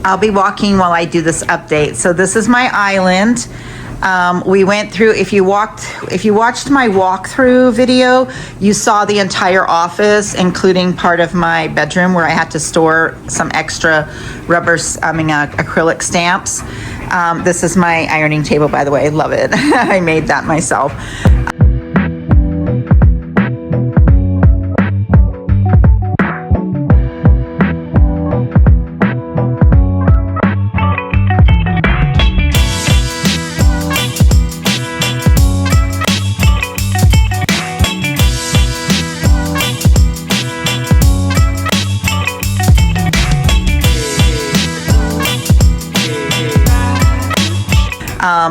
I'll be walking while I do this update. So this is my island. We went through, if you watched my walkthrough video, you saw the entire office, including part of my bedroom where I had to store some extra acrylic stamps. This is my ironing table, by the way. I love it. I made that myself.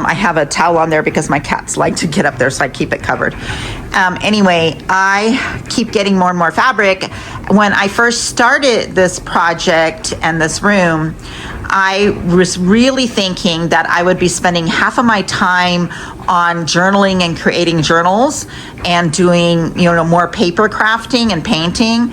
I have a towel on there because my cats like to get up there, so I keep it covered. Anyway, I keep getting more and more fabric. When I first started this project and this room, I was really thinking that I would be spending half of my time on journaling and creating journals and doing, more paper crafting and painting.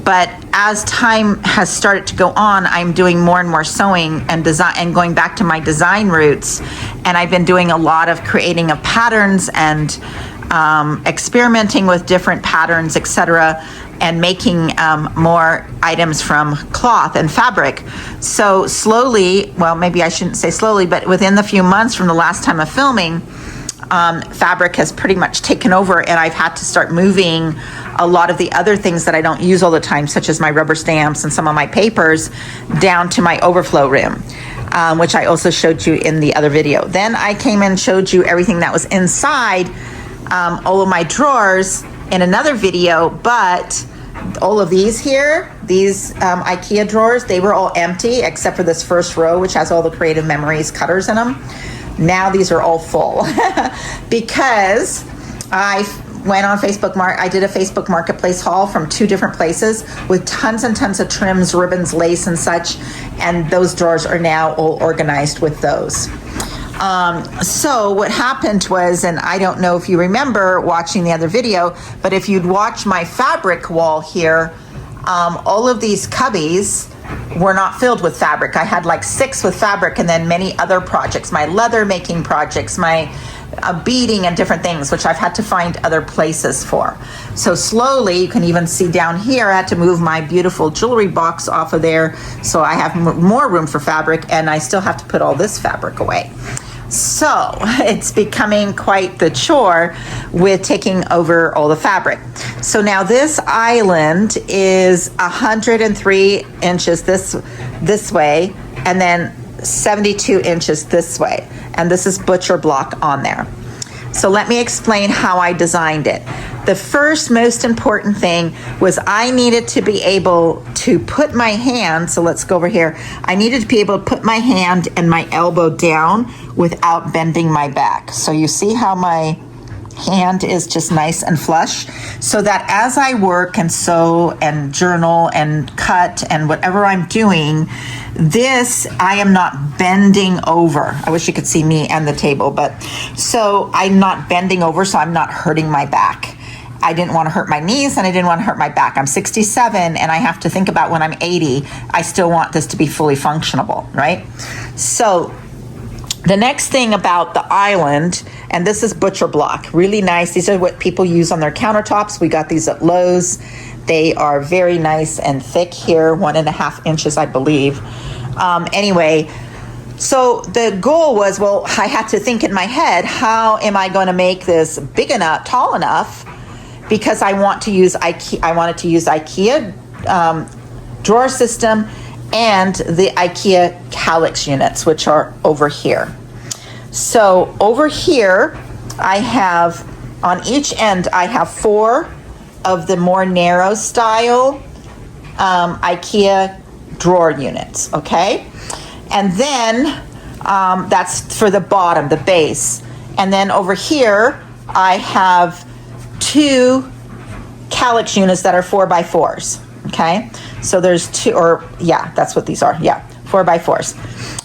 But as time has started to go on, I'm doing more and more sewing and design and going back to my design roots. And I've been doing a lot of creating of patterns and experimenting with different patterns, etc., and making more items from cloth and fabric. So slowly, well, maybe I shouldn't say slowly, but within the few months from the last time of filming, fabric has pretty much taken over, and I've had to start moving a lot of the other things that I don't use all the time, such as my rubber stamps and some of my papers, down to my overflow room, which I also showed you in the other video. Then I came and showed you everything that was inside all of my drawers in another video, but all of these here, these IKEA drawers, they were all empty except for this first row, which has all the Creative Memories cutters in them. Now these are all full because I went on Facebook I did a Facebook Marketplace haul from 2 different places with tons and tons of trims, ribbons, lace, and such, and those drawers are now all organized with those. So what happened was, and I don't know if you remember watching the other video, but if you'd watch my fabric wall here, all of these cubbies were not filled with fabric. I had like 6 with fabric, and then many other projects, my leather making projects, my beading and different things, which I've had to find other places for. So slowly, you can even see down here, I had to move my beautiful jewelry box off of there, so I have more room for fabric, and I still have to put all this fabric away. So it's becoming quite the chore with taking over all the fabric. So now this island is 103 inches this way, and then 72 inches this way. And this is butcher block on there. So let me explain how I designed it. The first most important thing was I needed to be able to put my hand, so let's go over here. I needed to be able to put my hand and my elbow down without bending my back. So you see how my hand is just nice and flush, so that as I work and sew and journal and cut and whatever I'm doing, this, I am not bending over. I wish you could see me and the table, but so I'm not bending over, so I'm not hurting my back. I didn't want to hurt my knees, and I didn't want to hurt my back. I'm 67, and I have to think about when I'm 80, I still want this to be fully functionable, right? So the next thing about the island, and this is butcher block, really nice. These are what people use on their countertops. We got these at Lowe's. They are very nice and thick here, 1.5 inches, I believe. Anyway, so the goal was, well, I had to think in my head, how am I going to make this big enough, tall enough? Because I want to use IKEA. I wanted to use IKEA drawer system and the IKEA calyx units, which are over here. So over here, I have on each end, I have 4 of the more narrow style IKEA drawer units, okay? And then that's for the bottom, the base. And then over here, I have 2 calyx units that are 4x4s, okay? So there's 2, or yeah, that's what these are, yeah, 4x4s.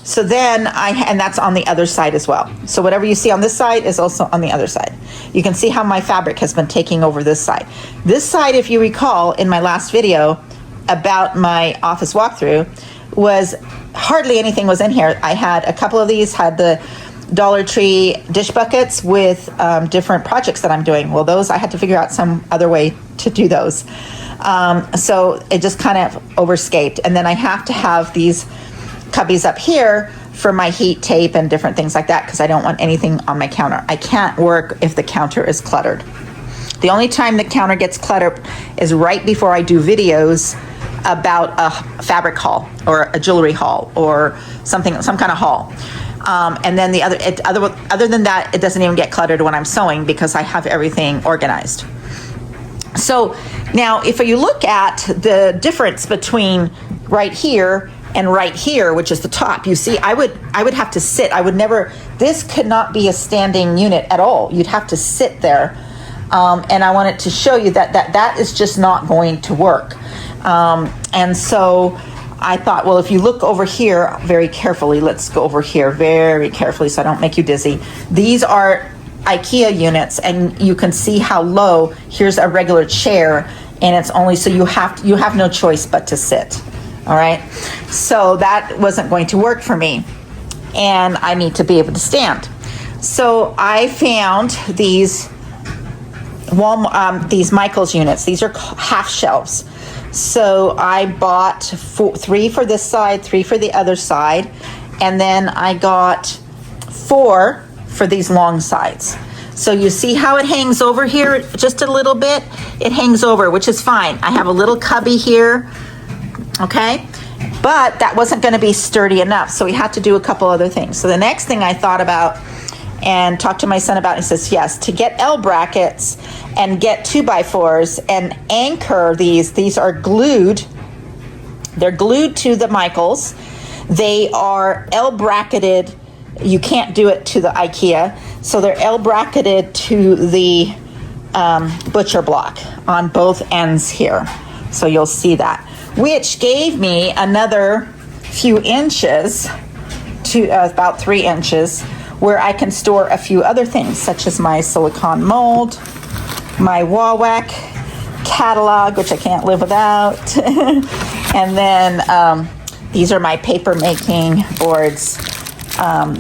So then and that's on the other side as well. So whatever you see on this side is also on the other side. You can see how my fabric has been taking over this side. This side, if you recall in my last video about my office walkthrough, was hardly anything was in here. I had a couple of these, had the Dollar Tree dish buckets with different projects that I'm doing. Well, those I had to figure out some other way to do those. So it just kind of overscaped. And then I have to have these cubbies up here for my heat tape and different things like that, because I don't want anything on my counter. I can't work if the counter is cluttered. The only time the counter gets cluttered is right before I do videos about a fabric haul or a jewelry haul or something, some kind of haul. And then the other than that, it doesn't even get cluttered when I'm sewing because I have everything organized. So now if you look at the difference between right here and right here, which is the top, you see, I would have to sit. I would never, this could not be a standing unit at all. You'd have to sit there. And I wanted to show you that is just not going to work. And so I thought, well, if you look over here very carefully, let's go over here very carefully so I don't make you dizzy. These are IKEA units, and you can see how low. Here's a regular chair, and it's only, so you have no choice but to sit. All right, so that wasn't going to work for me, and I need to be able to stand. So I found these these Michaels units. These are half shelves. So I bought 3 for this side, 3 for the other side, and then I got 4 for these long sides. So you see how it hangs over here just a little bit? It hangs over, which is fine. I have a little cubby here, okay? But that wasn't gonna be sturdy enough, so we had to do a couple other things. So the next thing I thought about and talked to my son about, he says, yes, to get L brackets and get 2x4s and anchor these are glued. They're glued to the Michaels. They are L bracketed. You can't do it to the IKEA. So they're L bracketed to the butcher block on both ends here. So you'll see that, which gave me another few inches to about 3 inches where I can store a few other things, such as my silicone mold, my Wawak catalog, which I can't live without, and then these are my paper making boards. And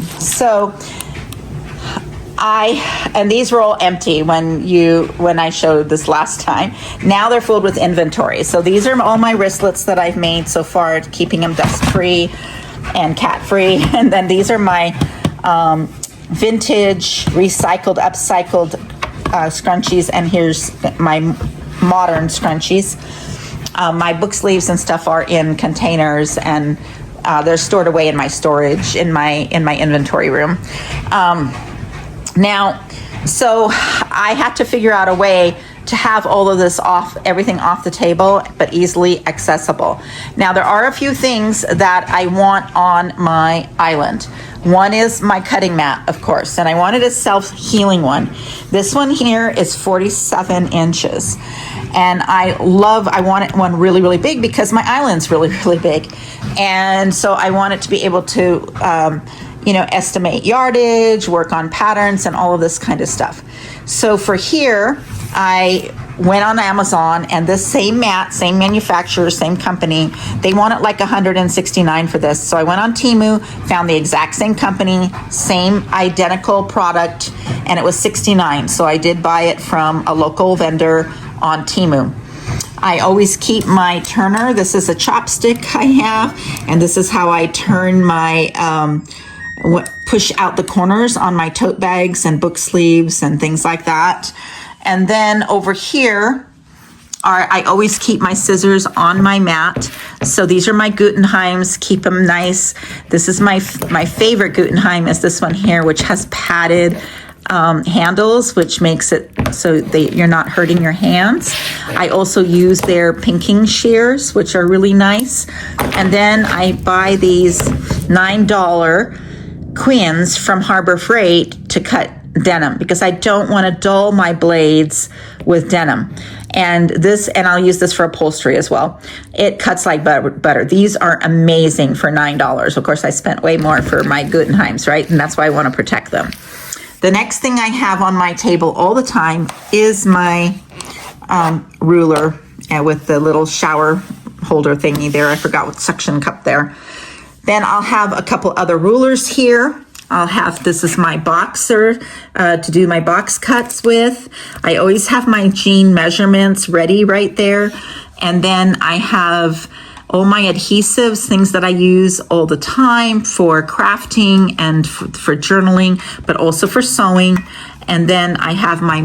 these were all empty when I showed this last time. Now they're filled with inventory. So these are all my wristlets that I've made so far, keeping them dust-free and cat-free. And then these are my vintage, recycled, upcycled scrunchies, and here's my modern scrunchies. My book sleeves and stuff are in containers, and they're stored away in my storage in my inventory room. Now, so I had to figure out a way to have all of this everything off the table, but easily accessible. Now, there are a few things that I want on my island. One is my cutting mat, of course, and I wanted a self-healing one. This one here is 47 inches. And I want one really, really big because my island's really, really big. And so I want it to be able to, estimate yardage, work on patterns, and all of this kind of stuff. So for here, I went on Amazon, and this same mat, same manufacturer, same company, they want it like $169 for this. So I went on Temu, found the exact same company, same identical product, and it was $69. So I did buy it from a local vendor on Temu. I always keep my turner. This is a chopstick I have, and this is how I turn my push out the corners on my tote bags and book sleeves and things like that. And then over here I always keep my scissors on my mat. So these are my Guttenheims, keep them nice. This is my favorite Guttenheim is this one here, which has padded handles, which makes it so you're not hurting your hands. I also use their pinking shears, which are really nice. And then I buy these $9 quins from Harbor Freight to cut denim because I don't want to dull my blades with denim. And I'll use this for upholstery as well. It cuts like butter. These are amazing for $9. Of course, I spent way more for my Guttenheims, right? And that's why I want to protect them. The next thing I have on my table all the time is my ruler with the little shower holder thingy there. I forgot what suction cup there. Then I'll have a couple other rulers here. I'll have, this is my boxer to do my box cuts with. I always have my jean measurements ready right there. And then I have all my adhesives, things that I use all the time for crafting and for journaling, but also for sewing. And then I have my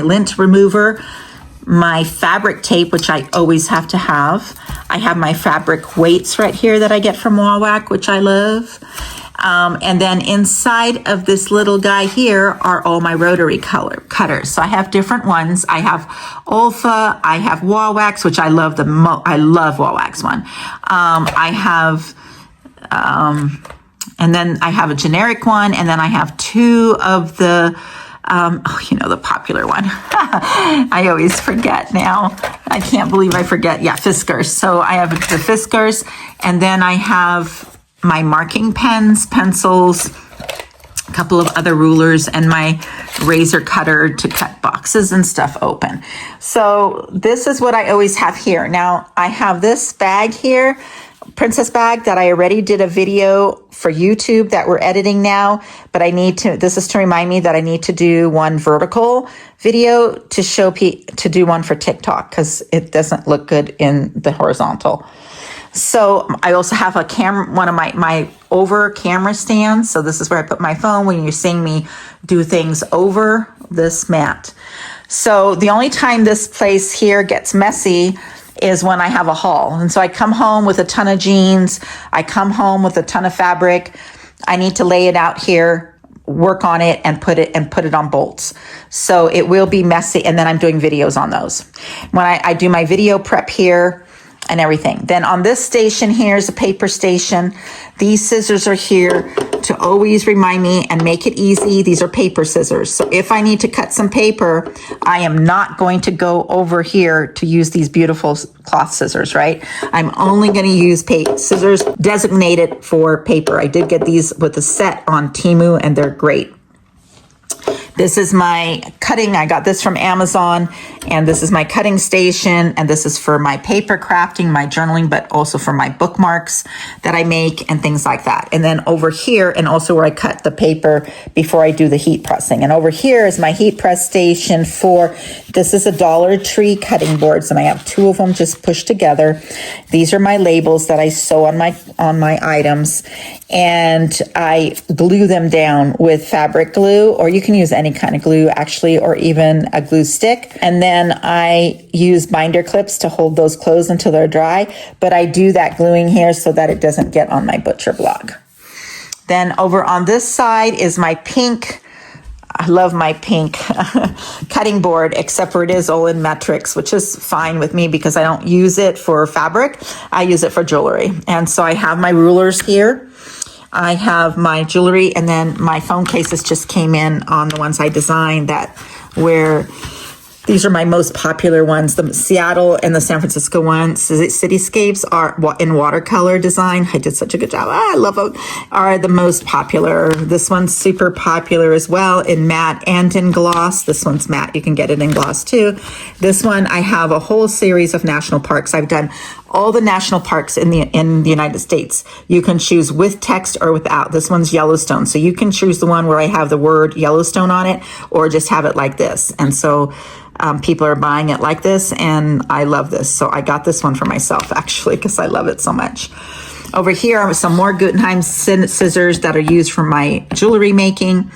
lint remover, my fabric tape, which I always have to have. I have my fabric weights right here that I get from Wawac, which I love. And then inside of this little guy here are all my rotary cutters. So I have different ones. I have Olfa, I have Wawax, which I love I love Wawax one. I have, and then I have a generic one, and then I have two of the, the popular one. I always forget now. I can't believe I forget. Yeah, Fiskars. So I have the Fiskars, and then I have my marking pens, pencils, a couple of other rulers, and my razor cutter to cut boxes and stuff open. So this is what I always have here. Now I have this bag here, princess bag, that I already did a video for YouTube that we're editing now, but this is to remind me that I need to do one vertical video to do one for TikTok, because it doesn't look good in the horizontal. So I also have a one of my over camera stands. So this is where I put my phone when you're seeing me do things over this mat. So the only time this place here gets messy is when I have a haul. And so I come home with a ton of jeans. I come home with a ton of fabric. I need to lay it out here, work on it, and put it on bolts. So it will be messy. And then I'm doing videos on those. When I do my video prep here, and everything. Then on this station here is a paper station. These scissors are here to always remind me and make it easy. These are paper scissors. So if I need to cut some paper, I am not going to go over here to use these beautiful cloth scissors, right? I'm only going to use scissors designated for paper. I did get these with a set on Temu, and they're great. This is my cutting. I got this from Amazon, and this is my cutting station, and this is for my paper crafting, my journaling, but also for my bookmarks that I make and things like that. And then over here, and also where I cut the paper before I do the heat pressing. And over here is my heat press station this is a Dollar Tree cutting boards, and I have two of them just pushed together. These are my labels that I sew on my items, and I glue them down with fabric glue, or you can use any kind of glue actually, or even a glue stick. And then I use binder clips to hold those closed until they're dry, but I do that gluing here so that it doesn't get on my butcher block. Then over on this side is my pink, I love my pink cutting board, except for it is all in metrics, which is fine with me because I don't use it for fabric. I use it for jewelry. And so I have my rulers here. I have my jewelry, and then my phone cases just came in on the ones I designed these are my most popular ones. The Seattle and the San Francisco ones, cityscapes, are in watercolor design. I did such a good job. I love them. Are the most popular. This one's super popular as well in matte and in gloss. This one's matte. You can get it in gloss too. This one, I have a whole series of national parks. I've done all the national parks in the United States. You can choose with text or without. This one's Yellowstone. So you can choose the one where I have the word Yellowstone on it, or just have it like this. And so people are buying it like this, and I love this. So I got this one for myself, actually, because I love it so much. Over here are some more Guggenheim scissors that are used for my jewelry making.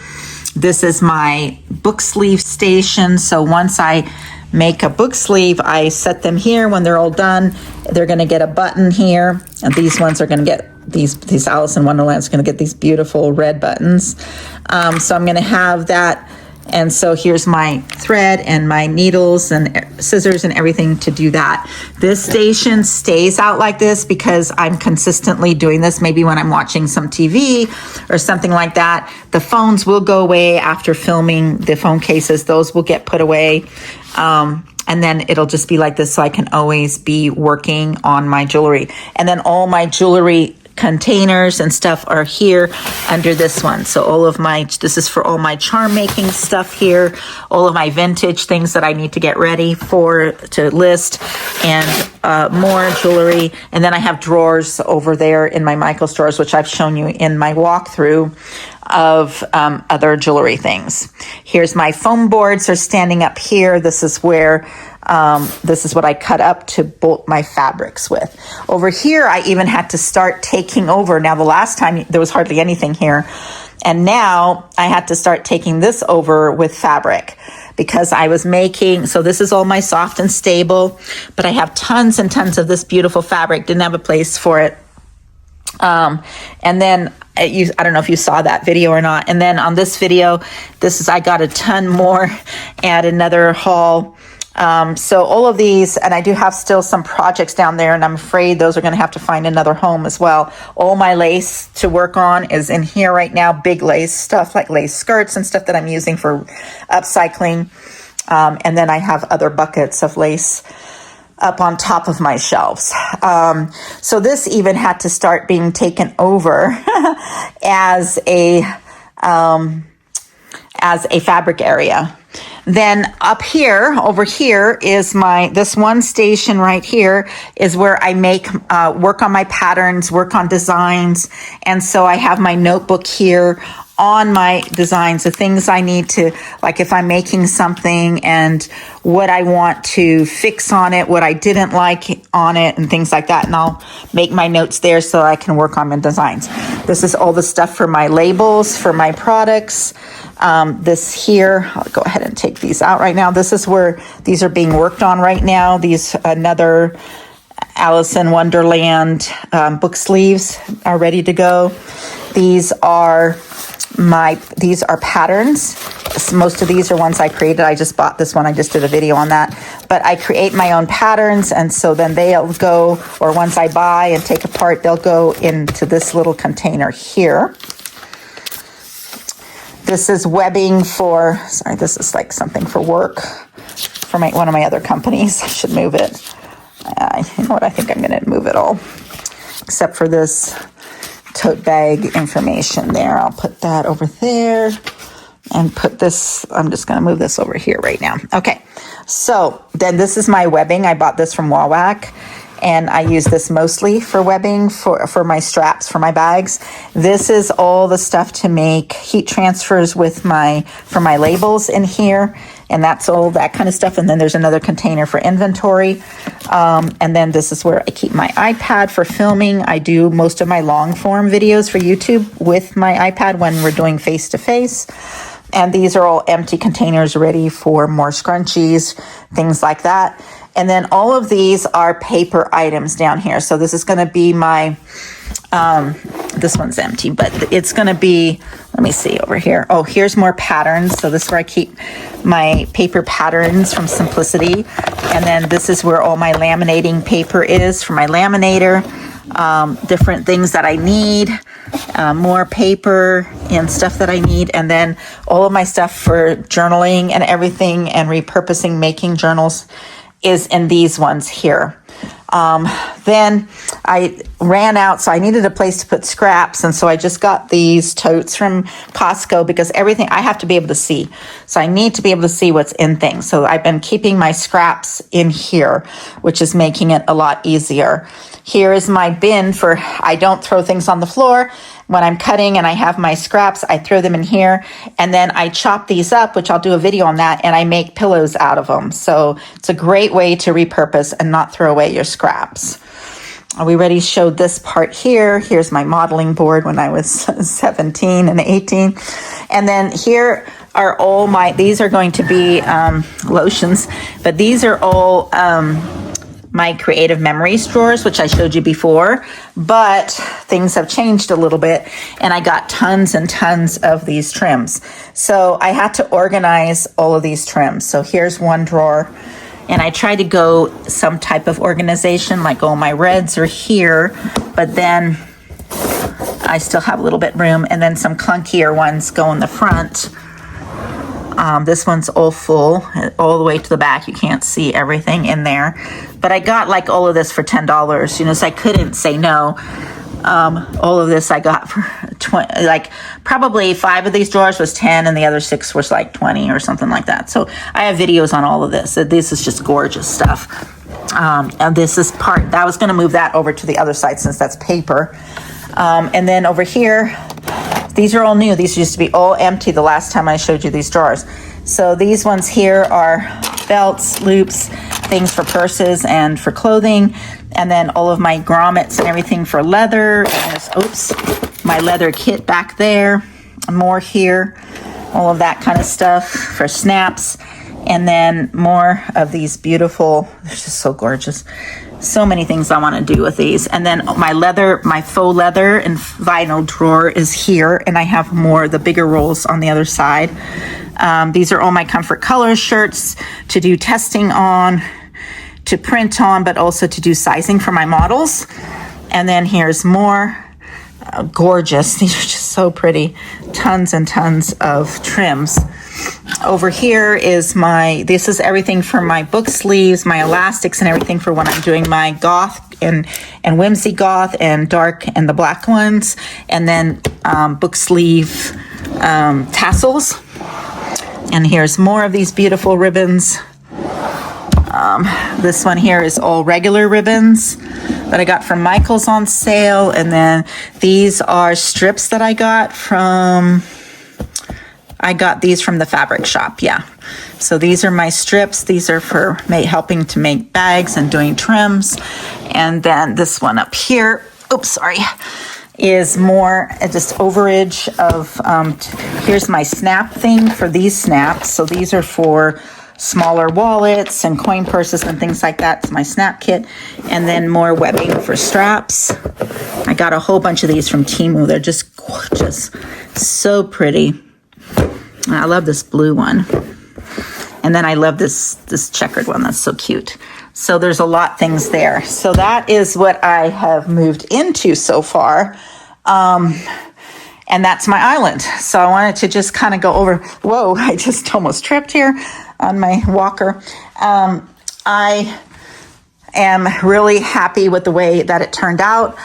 This is my book sleeve station. So once I make a book sleeve, I set them here. When they're all done, they're going to get a button here, and these ones are going to get these Alice in Wonderland's going to get these beautiful red buttons. So I'm going to have that. And so here's my thread and my needles and scissors and everything to do that. This station stays out like this because I'm consistently doing this. Maybe when I'm watching some TV or something like that, the phones will go away after filming the phone cases. Those will get put away. And then it'll just be like this, so I can always be working on my jewelry. And then all my jewelry containers and stuff are here under this one. So all of my, this is for all my charm making stuff here, all of my vintage things that I need to get ready to list, and more jewelry. And then I have drawers over there in my Michael's drawers, which I've shown you in my walkthrough of other jewelry things. Here's my foam boards are standing up here. This is where this is what I cut up to bolt my fabrics with. Over here, I even had to start taking over. Now, the last time there was hardly anything here, and now I had to start taking this over with fabric because I was making, so this is all my soft and stable, but I have tons and tons of this beautiful fabric. Didn't have a place for it. And then I don't know if you saw that video or not. And then on this video, I got a ton more at another haul. So all of these, and I do have still some projects down there, and I'm afraid those are going to have to find another home as well. All my lace to work on is in here right now, big lace stuff like lace skirts and stuff that I'm using for upcycling. And then I have other buckets of lace up on top of my shelves. So this even had to start being taken over as a fabric area. Then up here, over here is this one station right here is where I work on my patterns, work on designs. And so I have my notebook here on my designs, the things I need to, like if I'm making something and what I want to fix on it, what I didn't like on it, and things like that. And I'll make my notes there so I can work on my designs. This is all the stuff for my labels, for my products. This here, I'll go ahead and take these out right now. This is where these are being worked on right now. Another Alice in Wonderland book sleeves are ready to go. These are patterns. Most of these are ones I created. I just bought this one. I just did a video on that. But I create my own patterns, and so then they'll go, or once I buy and take apart, they'll go into this little container here. This is webbing this is like something for work for one of my other companies. I should move it. You know what? I think I'm going to move it all, except for this tote bag information there. I'll put that over there and put this, I'm just going to move this over here right now. Okay, so then this is my webbing. I bought this from Wawac, and I use this mostly for webbing for my straps for my bags. This is all the stuff to make heat transfers for my labels in here, and that's all that kind of stuff. And then there's another container for inventory. And then this is where I keep my iPad for filming. I do most of my long form videos for YouTube with my iPad when we're doing face-to-face. And these are all empty containers ready for more scrunchies, things like that. And then all of these are paper items down here. So this is going to be my, this one's empty, but it's going to be, let me see over here. Oh, here's more patterns. So this is where I keep my paper patterns from Simplicity. And then this is where all my laminating paper is for my laminator. Different things that I need, more paper and stuff that I need. And then all of my stuff for journaling and everything and repurposing, making journals is in these ones here. Then I ran out, so I needed a place to put scraps, and so I just got these totes from Costco because everything I have to be able to see. So I need to be able to see what's in things. So I've been keeping my scraps in here, which is making it a lot easier. Here is my bin I don't throw things on the floor. When I'm cutting and I have my scraps, I throw them in here, and then I chop these up, which I'll do a video on that, and I make pillows out of them. So it's a great way to repurpose and not throw away your scraps. We already showed this part here. Here's my modeling board when I was 17 and 18. And then here are all these are going to be lotions, but these are all my creative memories drawers, which I showed you before, but things have changed a little bit, and I got tons and tons of these trims. So I had to organize all of these trims. So here's one drawer, and I try to go some type of organization, like all my reds are here, but then I still have a little bit room, and then some clunkier ones go in the front. This one's all full, all the way to the back. You can't see everything in there. But I got like all of this for $10, so I couldn't say no. All of this I got for 20, like probably 5 of these drawers was 10 and the other 6 was like 20 or something like that. So I have videos on all of this. This is just gorgeous stuff. And this is part, I was going to move that over to the other side since that's paper. And then over here, these are all new. These used to be all empty the last time I showed you these drawers. So these ones here are belts, loops, things for purses and for clothing. And then all of my grommets and everything for leather. And there's, my leather kit back there. More here. All of that kind of stuff for snaps. And then more of these beautiful, they're just so gorgeous. So many things I want to do with these. And then my leather, my faux leather and vinyl drawer is here. And I have more, the bigger rolls on the other side. These are all my Comfort Colors shirts to do testing on, to print on, but also to do sizing for my models. And then here's more gorgeous. These are just so pretty. Tons and tons of trims. Over here is this is everything for my book sleeves, my elastics and everything for when I'm doing my goth and whimsy goth and dark and the black ones. And then book sleeve tassels. And here's more of these beautiful ribbons. This one here is all regular ribbons that I got from Michael's on sale. And then these are strips that I got these from the fabric shop. Yeah. So these are my strips. These are for helping to make bags and doing trims. And then this one up here, is more just overage of, here's my snap thing for these snaps. So these are for smaller wallets and coin purses and things like that. It's my snap kit. And then more webbing for straps. I got a whole bunch of these from Temu. They're just gorgeous. So pretty. I love this blue one. And then I love this checkered one. That's so cute. So there's a lot things there. So that is what I have moved into so far. And that's my island. So I wanted to just kind of go over, whoa, I just almost tripped here on my walker. I am really happy with the way that it turned out.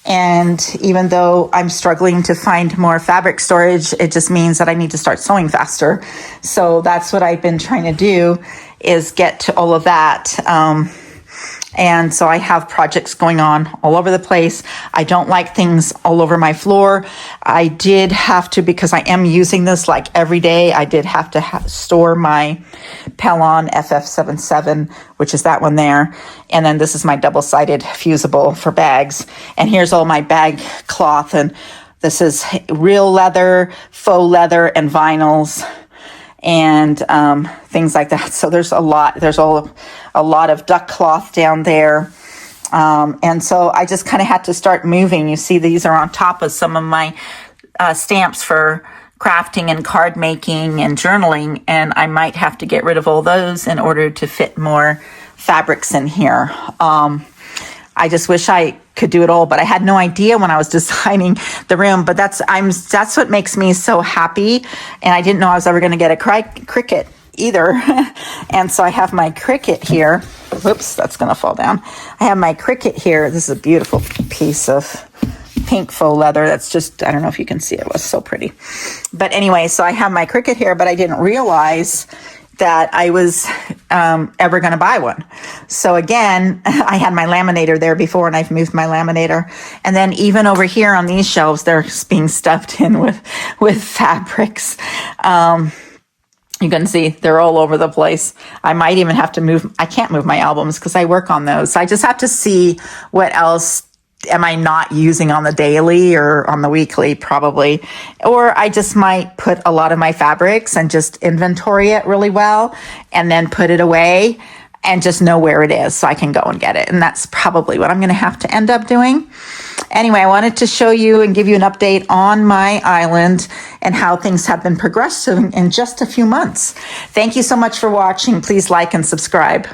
And even though I'm struggling to find more fabric storage, it just means that I need to start sewing faster. So that's what I've been trying to do, is get to all of that. And so I have projects going on all over the place. I don't like things all over my floor. I did have to, because I am using this like every day, I did have to store my Pellon FF77, which is that one there. And then this is my double-sided fusible for bags. And here's all my bag cloth. And this is real leather, faux leather, and vinyls. And things like that. So there's a lot. There's a lot of duck cloth down there. And so I just kind of had to start moving. You see, these are on top of some of my stamps for crafting and card making and journaling. And I might have to get rid of all those in order to fit more fabrics in here. I just wish I could do it all, but I had no idea when I was designing the room. But that's what makes me so happy. And I didn't know I was ever going to get a Cricut either. And so I have my Cricut here. Whoops, that's going to fall down. I have my Cricut here. This is a beautiful piece of pink faux leather. That's just, I don't know if you can see it. It was so pretty. But anyway, so I have my Cricut here, but I didn't realize that I was ever going to buy one. So again, I had my laminator there before, and I've moved my laminator. And then even over here on these shelves, they're being stuffed in with fabrics. You can see they're all over the place. I might even have to move. I can't move my albums because I work on those. So I just have to see what else am I not using on the daily or on the weekly, probably. Or I just might put a lot of my fabrics and just inventory it really well and then put it away and just know where it is so I can go and get it. And that's probably what I'm going to have to end up doing. Anyway, I wanted to show you and give you an update on my island and how things have been progressing in just a few months. Thank you so much for watching. Please like and subscribe.